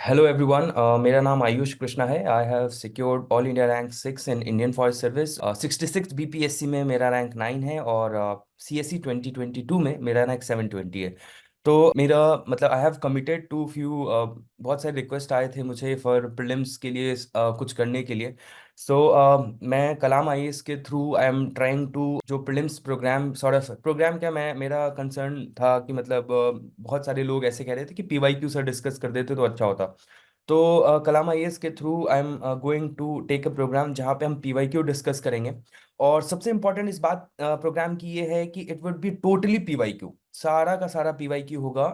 Hello everyone. मेरा नाम आयुष कृष्णा है। I have secured all India rank 6 in Indian forest service. 66 BPSC में मेरा रैंक 9 है और सीएससी 2022 में मेरा रैंक 720 है। तो मेरा मतलब I have committed to few, बहुत सारे रिक्वेस्ट आए थे मुझे फॉर प्रीलिम्स के लिए, कुछ करने के लिए। सो मैं कलाम आईएएस के through I am trying to जो prelims program sort of program क्या, मैं मेरा कंसर्न था कि मतलब बहुत सारे लोग ऐसे कह रहे थे कि पीवाईक्यू सर डिस्कस कर देते तो अच्छा होता। तो कलाम आईएएस के through I am going to take a programme जहाँ पे हम पीवाईक्यू डिस्कस करेंगे। और सबसे इम्पोर्टेंट इस बात प्रोग्राम की ये है कि it would be totally PYQ, सारा का सारा पीवाईक्यू होगा।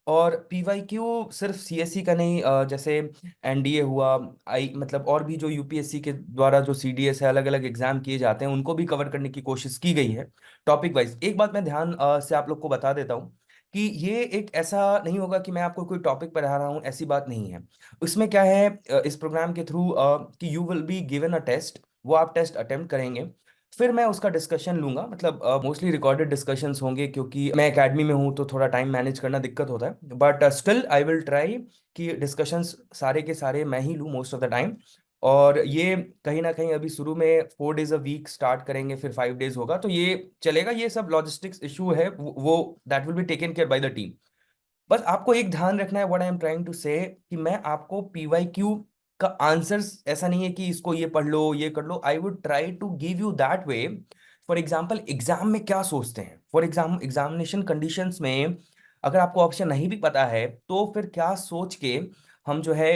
और पीवाईक्यू सिर्फ सीएससी का नहीं, जैसे एनडीए हुआ, आई मतलब और भी जो यूपीएससी के द्वारा जो सीडीएस है, अलग अलग एग्जाम किए जाते हैं, उनको भी कवर करने की कोशिश की गई है टॉपिक वाइज। एक बात मैं ध्यान से आप लोग को बता देता हूँ कि ये एक ऐसा नहीं होगा कि मैं आपको कोई टॉपिक पढ़ा रहा हूँ, ऐसी बात नहीं है। इसमें क्या है, इस प्रोग्राम के थ्रू कि you will be given a test, वो आप टेस्ट अटेम्प्ट करेंगे, फिर मैं उसका डिस्कशन लूंगा। मतलब मोस्टली रिकॉर्डेड डिस्कशंस होंगे, क्योंकि मैं एकेडमी में हूँ तो थोड़ा टाइम मैनेज करना दिक्कत होता है, but still I will try कि डिस्कशंस सारे के सारे मैं ही लूँ मोस्ट ऑफ द टाइम। और ये कहीं ना कहीं अभी शुरू में 4 डेज अ वीक स्टार्ट करेंगे, फिर 5 डेज होगा, तो ये चलेगा। ये सब लॉजिस्टिक्स इशू है, वो that will be taken care by the team. बस आपको एक ध्यान रखना है, what I am trying to say, कि मैं आपको पीवाईक्यू का आंसर्स ऐसा नहीं है कि इसको ये पढ़ लो ये कर लो। I would try to give you that way. For example exam में क्या सोचते हैं, फॉर एग्जामिनेशन कंडीशंस में अगर आपको ऑप्शन नहीं भी पता है तो फिर क्या सोच के हम जो है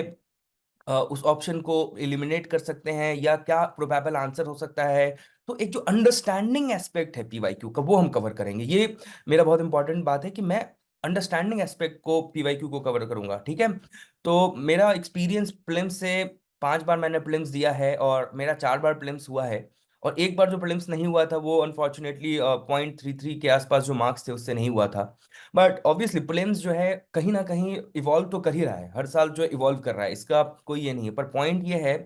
उस ऑप्शन को एलिमिनेट कर सकते हैं, या क्या प्रोबेबल आंसर हो सकता है। तो एक जो अंडरस्टैंडिंग एस्पेक्ट है पीवाईक्यू का, वो हम कवर करेंगे। ये मेरा बहुत इंपॉर्टेंट बात है कि मैं अंडरस्टैंडिंग एस्पेक्ट को पीवाईक्यू को कवर करूंगा, ठीक है। तो मेरा एक्सपीरियंस प्रीलिम्स से, 5 बार मैंने प्रीलिम्स दिया है और मेरा 4 बार प्रीलिम्स हुआ है। और एक बार जो प्रीलिम्स नहीं हुआ था वो अनफॉर्चुनेटली 0.33 के आसपास जो मार्क्स थे उससे नहीं हुआ था। बट ऑब्वियसली प्लेन्स जो है कहीं ना कहीं इवॉल्व तो कर ही रहा है, हर साल जो इवॉल्व कर रहा है, इसका कोई ये नहीं है। पर पॉइंट ये है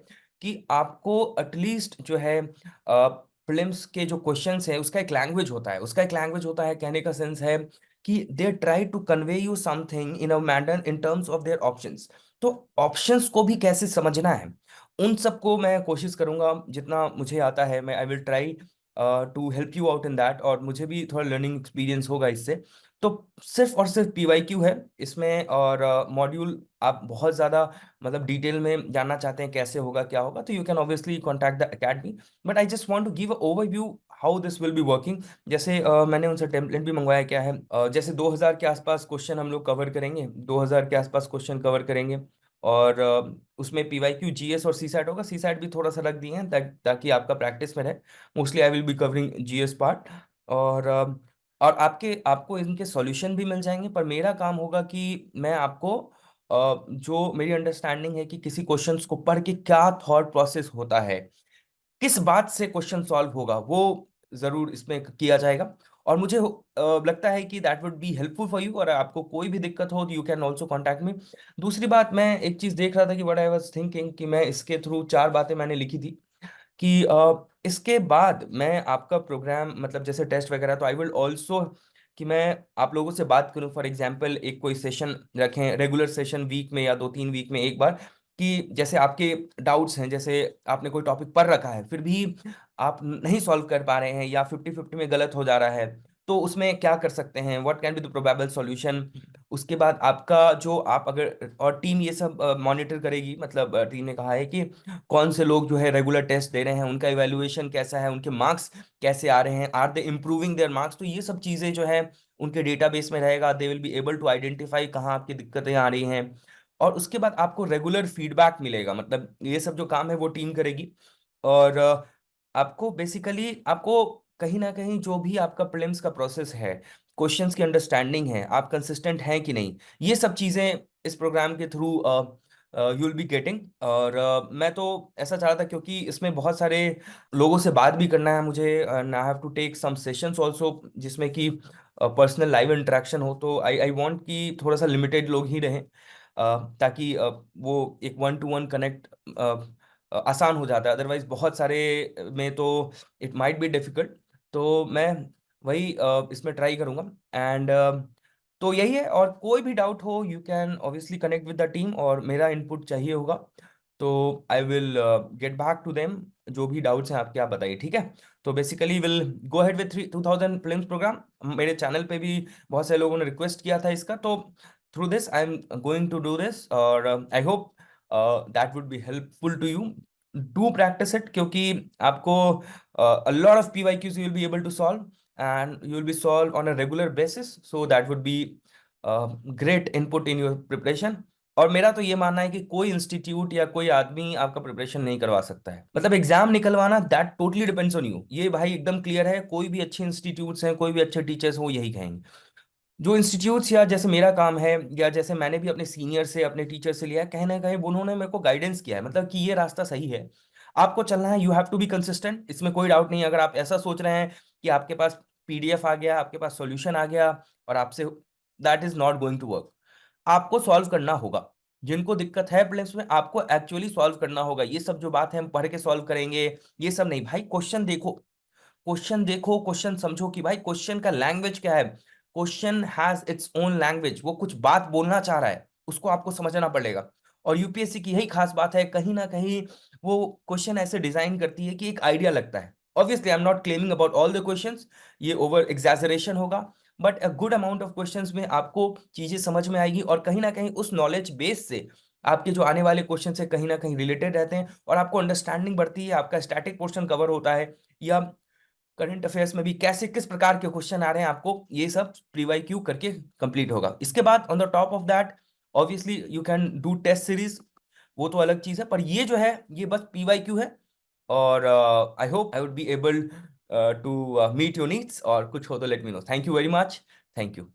कि आपको एटलीस्ट जो है प्रीलिम्स के जो क्वेश्चंस है उसका एक लैंग्वेज होता है, उसका एक लैंग्वेज होता है, कहने का सेंस है कि they try to convey you something in a manner in terms of their options. तो ऑप्शंस को भी कैसे समझना है, उन सबको मैं कोशिश करूंगा जितना मुझे आता है। मैं I will try to help you out in that, और मुझे भी थोड़ा लर्निंग एक्सपीरियंस होगा इससे। तो सिर्फ और सिर्फ पीवाईक्यू है इसमें, और मॉड्यूल आप बहुत ज़्यादा मतलब डिटेल में जानना चाहते हैं कैसे होगा क्या होगा, तो you can obviously contact the academy. But I just want to give a overview how this will be working. जैसे मैंने उनसे टेम्पलेट भी मंगवाया, क्या है जैसे 2000 के आसपास क्वेश्चन हम लोग कवर करेंगे, 2000 के आसपास क्वेश्चन कवर करेंगे। और उसमें पीवाईक्यू जीएस और सीसैट होगा, सीसैट भी थोड़ा सा रख दिए हैं ताकि आपका प्रैक्टिस में रहे। Mostly I will be covering GS part. और और आपको इनके सॉल्यूशन भी मिल जाएंगे, पर मेरा काम होगा कि मैं आपको जो मेरी अंडरस्टैंडिंग है कि किसी क्वेश्चंस को पढ़ के क्या थॉट प्रोसेस होता है, किस बात से क्वेश्चन सॉल्व होगा, वो जरूर इसमें किया जाएगा। और मुझे लगता है कि that would be helpful for you, और आपको कोई भी दिक्कत हो तो you can also contact me. दूसरी बात, मैं एक चीज देख रहा था कि व्हाट आई वाज थिंकिंग कि मैं इसके थ्रू 4 बातें मैंने लिखी थी कि इसके बाद मैं आपका प्रोग्राम मतलब जैसे टेस्ट वगैरह, तो आई विल ऑल्सो कि मैं आप लोगों से बात करूं। फॉर एग्जांपल एक कोई सेशन रखें, रेगुलर सेशन वीक में या 2-3 वीक में एक बार, कि जैसे आपके डाउट्स हैं, जैसे आपने कोई टॉपिक पढ़ रखा है फिर भी आप नहीं सॉल्व कर पा रहे हैं, या 50-50 में गलत हो जा रहा है, तो उसमें क्या कर सकते हैं, what can be the probable solution. उसके बाद आपका जो आप अगर, और टीम ये सब मॉनिटर करेगी, मतलब टीम ने कहा है कि कौन से लोग जो है रेगुलर टेस्ट दे रहे हैं, उनका इवैल्यूएशन कैसा है, उनके मार्क्स कैसे आ रहे हैं, are they improving their marks. तो ये सब चीज़ें जो है उनके डेटाबेस में रहेगा, they will be able to identify कहाँ आपकी दिक्कतें आ रही हैं। और उसके बाद आपको रेगुलर फीडबैक मिलेगा, मतलब ये सब जो काम है वो टीम करेगी। और आपको बेसिकली आपको कहीं ना कहीं जो भी आपका प्रीलिम्स का प्रोसेस है, क्वेश्चंस की अंडरस्टैंडिंग है, आप कंसिस्टेंट हैं कि नहीं, ये सब चीज़ें इस प्रोग्राम के through you will be getting. और मैं तो ऐसा चाह रहा था क्योंकि इसमें बहुत सारे लोगों से बात भी करना है मुझे, I have to take some sessions also जिसमें कि पर्सनल लाइव इंटरेक्शन हो। तो आई आई वांट कि थोड़ा सा लिमिटेड लोग ही रहें, ताकि वो एक 1-to-1 कनेक्ट आसान हो जाता है, अदरवाइज बहुत सारे में तो इट माइट बी डिफिकल्ट। तो मैं वही इसमें ट्राई करूंगा। एंड तो यही है, और कोई भी डाउट हो you can obviously connect with the team, और मेरा इनपुट चाहिए होगा तो I will get back to them. जो भी डाउट्स हैं आपके आप बताइए, ठीक है। तो basically will go ahead with 2000 films programme. मेरे चैनल पे भी बहुत सारे लोगों ने रिक्वेस्ट किया था इसका, तो through this I am going to do this, और I hope that would be helpful to you. Do practice it, क्योंकि आपको a lot of PYQs you will be able to solve, and you will be solved on a regular basis, so that would be great input in your preparation। और मेरा तो ये मानना है कि कोई इंस्टीट्यूट या कोई आदमी आपका प्रिपरेशन नहीं करवा सकता है, मतलब एग्जाम निकलवाना that totally depends on you. ये भाई एकदम क्लियर है, कोई भी अच्छे इंस्टीट्यूट्स हैं, कोई भी अच्छे टीचर्स हो, यही कहेंगे। जो इंस्टीट्यूट्स या जैसे मेरा काम है, या जैसे मैंने भी अपने सीनियर से अपने टीचर से लिया है, कहीं ना कहीं उन्होंने मेरे को गाइडेंस किया है, मतलब कि ये रास्ता सही है, आपको चलना है। You have to be consistent, इसमें कोई डाउट नहीं है। अगर आप ऐसा सोच रहे हैं कि आपके पास PDF आ गया, आपके पास सॉल्यूशन आ गया और आपसे, that is not going to work. आपको सॉल्व करना होगा। जिनको दिक्कत है प्लेस में, आपको एक्चुअली सॉल्व करना होगा। ये सब जो बात है हम पढ़ के सॉल्व करेंगे, ये सब नहीं भाई। क्वेश्चन देखो, क्वेश्चन देखो, क्वेश्चन समझो कि भाई क्वेश्चन का लैंग्वेज क्या है। Question has its own language, वो कुछ बात बोलना चाह रहा है, उसको आपको समझना पड़ेगा। और यूपीएससी की यही खास बात है, कहीं ना कहीं वो क्वेश्चन ऐसे डिजाइन करती है कि एक आइडिया लगता है। Obviously I am not claiming about all the questions, ये ओवर एग्जैजरेशन होगा, but a good amount of questions में आपको चीजें समझ में आएगी, और कहीं ना कहीं उस नॉलेज बेस से आपके जो आने वाले क्वेश्चन से कहीं ना कहीं रिलेटेड रहते हैं, और आपको अंडरस्टैंडिंग बढ़ती है। आपका स्टैटिक पोर्शन कवर होता है, या करंट अफेयर्स में भी कैसे किस प्रकार के क्वेश्चन आ रहे हैं, आपको ये सब प्रीवाईक्यू करके कंप्लीट होगा। इसके बाद on the top of that obviously you can do test series, वो तो अलग चीज है, पर ये जो है ये बस PYQ है। और I hope I would be able to meet your needs, और कुछ हो तो let me know. Thank you very much. Thank you.